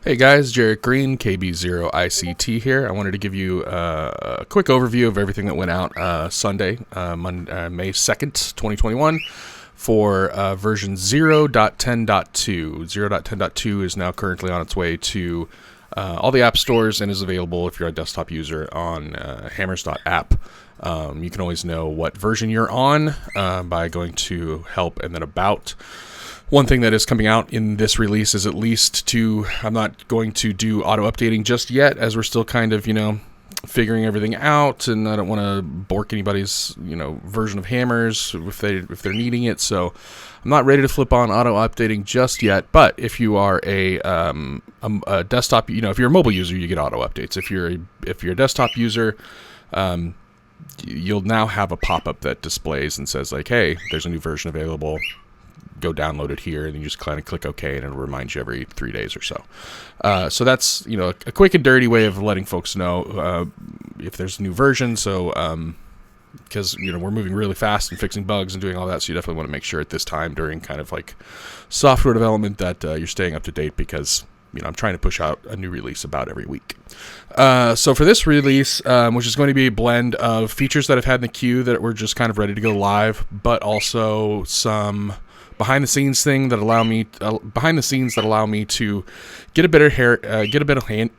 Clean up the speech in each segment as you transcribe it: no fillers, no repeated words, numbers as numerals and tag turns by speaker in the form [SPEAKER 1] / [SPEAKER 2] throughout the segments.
[SPEAKER 1] Hey guys, Jarrett Green, KB0ICT here. I wanted to give you a quick overview of everything that went out Sunday, May 2nd, 2021 for version 0.10.2. 0.10.2 is now currently on its way to all the app stores and is available if you're a desktop user on HAMRS.app. You can always know what version you're on by going to help and then about. One thing that is coming out in this release is at least I'm not going to do auto updating just yet, as we're still kind of, figuring everything out, and I don't want to bork anybody's, version of HAMRS if they're needing it. So I'm not ready to flip on auto updating just yet. But if you are a desktop, if you're a mobile user, you get auto updates. If you're a desktop user, you'll now have a pop-up that displays and says like, hey, there's a new version available. Go download it here, and then you just kind of click OK, and it'll remind you every 3 days or so. So that's a quick and dirty way of letting folks know if there's a new version. So because we're moving really fast and fixing bugs and doing all that, so you definitely want to make sure at this time during kind of like software development that you're staying up to date, because I'm trying to push out a new release about every week. So for this release, which is going to be a blend of features that I've had in the queue that were just kind of ready to go live, but also some behind the scenes that allow me to get a better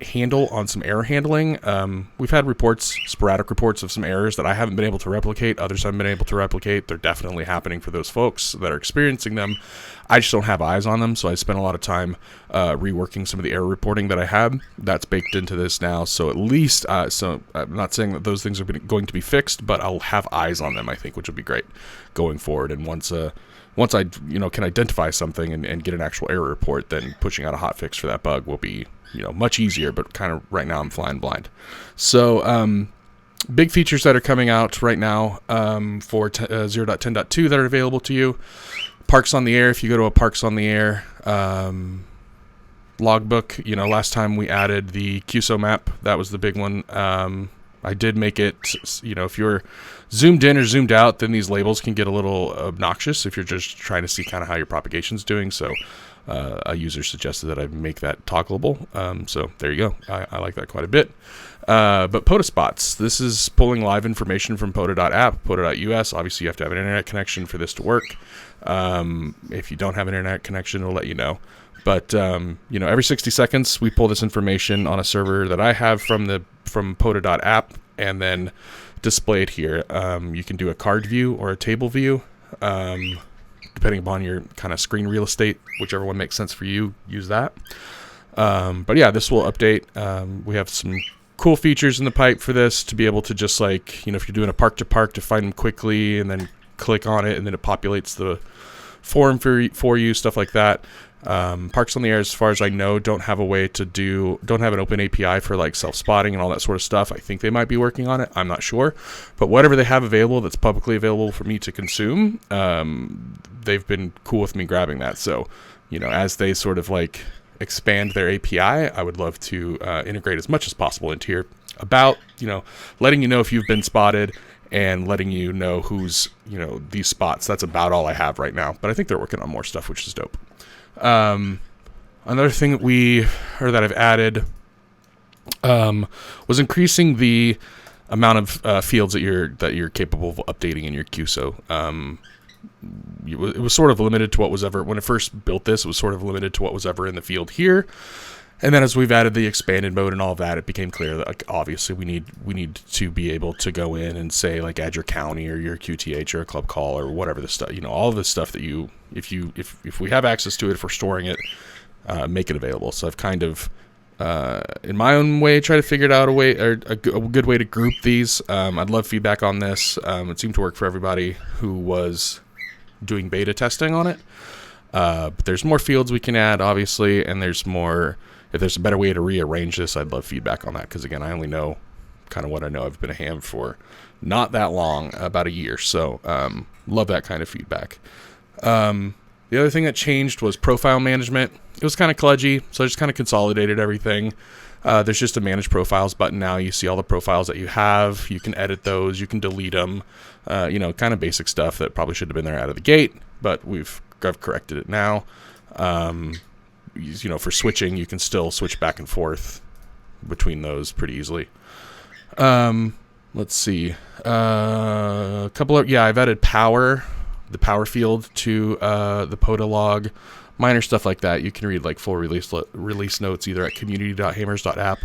[SPEAKER 1] handle on some error handling. We've had sporadic reports of some errors that I haven't been able to replicate. Others haven't been able to replicate. They're definitely happening for those folks that are experiencing them. I just don't have eyes on them, so I spent a lot of time reworking some of the error reporting that I had. That's baked into this now, so at least, so I'm not saying that those things are going to be fixed, but I'll have eyes on them, I think, which will be great going forward. And once I can identify something and get an actual error report, then pushing out a hotfix for that bug will be much easier. But kind of right now I'm flying blind. So big features that are coming out right now for 0.10.2 that are available to you. Parks on the Air. If you go to a Parks on the Air logbook, last time we added the QSO map. That was the big one. I did make it, if you're zoomed in or zoomed out, then these labels can get a little obnoxious if you're just trying to see kind of how your propagation's doing. So a user suggested that I make that toggleable. So there you go. I like that quite a bit. But POTA spots. This is pulling live information from POTA.app, POTA.us. Obviously, you have to have an internet connection for this to work. If you don't have an internet connection, it'll let you know. But every 60 seconds we pull this information on a server that I have from POTA.app and then display it here. You can do a card view or a table view, depending upon your kind of screen real estate, whichever one makes sense for you. Use that. But yeah, this will update. We have some cool features in the pipe for this to be able to just like if you're doing a park to park, to find them quickly and then click on it and then it populates the forum for you, stuff like that. Parks on the Air, as far as I know, don't have an open API for like self-spotting and all that sort of stuff. I think they might be working on it. I'm not sure. But whatever they have available that's publicly available for me to consume, they've been cool with me grabbing that. So, as they sort of like expand their API, I would love to integrate as much as possible into here about, letting you know if you've been spotted and letting you know who's, these spots. That's about all I have right now. But I think they're working on more stuff, which is dope. Another thing that I've added was increasing the amount of fields that you're capable of updating in your QSO. It was sort of limited to what was ever, when I first built this, it was sort of limited to what was ever in the field here. And then as we've added the expanded mode and all of that, it became clear that, like, obviously we need to be able to go in and say, like, add your county or your QTH or a club call or whatever the stuff, all of the stuff that if we have access to it, if we're storing it, make it available. So I've kind of, in my own way, tried to figure out a good way to group these. I'd love feedback on this. It seemed to work for everybody who was doing beta testing on it. But there's more fields we can add, obviously, and there's more. If there's a better way to rearrange this, I'd love feedback on that, because again, I only know kind of what I know. I've been a ham for not that long, about a year, so love that kind of feedback. The other thing that changed was profile management. It was kind of kludgy, so I just kind of consolidated everything. There's just a manage profiles button now. You see all the profiles that you have. You can edit those. You can delete them. Kind of basic stuff that probably should have been there out of the gate, but I've corrected it now. for switching, you can still switch back and forth between those pretty easily. Let's see. A couple of, I've added the power field to the POTA log, minor stuff like that. You can read like full release notes either at community.hamrs.app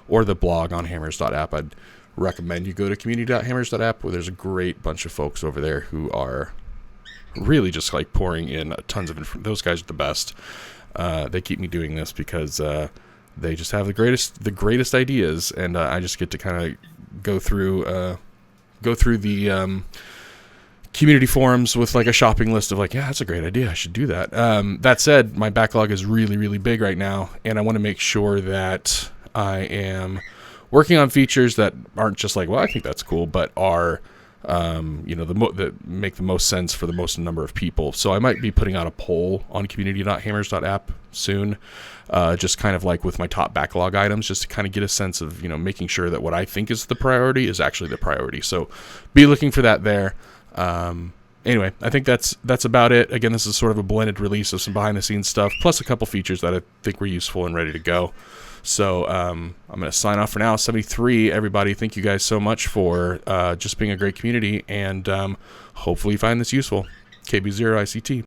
[SPEAKER 1] or the blog on hamrs.app. I'd recommend you go to community.hamrs.app, where there's a great bunch of folks over there who are really just like pouring in tons of information. Those guys are the best. They keep me doing this because they just have the greatest ideas, and I just get to kind of go through the community forums with like a shopping list of like, yeah, that's a great idea, I should do that. That said, my backlog is really, really big right now, and I want to make sure that I am working on features that aren't just like, well, I think that's cool, but are that make the most sense for the most number of people. So I might be putting out a poll on community.hamrs.app soon, just kind of like with my top backlog items, just to kind of get a sense of, making sure that what I think is the priority is actually the priority. So be looking for that there. Anyway, I think that's about it. Again, this is sort of a blended release of some behind the scenes stuff, plus a couple features that I think were useful and ready to go. So I'm going to sign off for now. 73, everybody. Thank you guys so much for just being a great community, and hopefully you find this useful. KB0 ICT.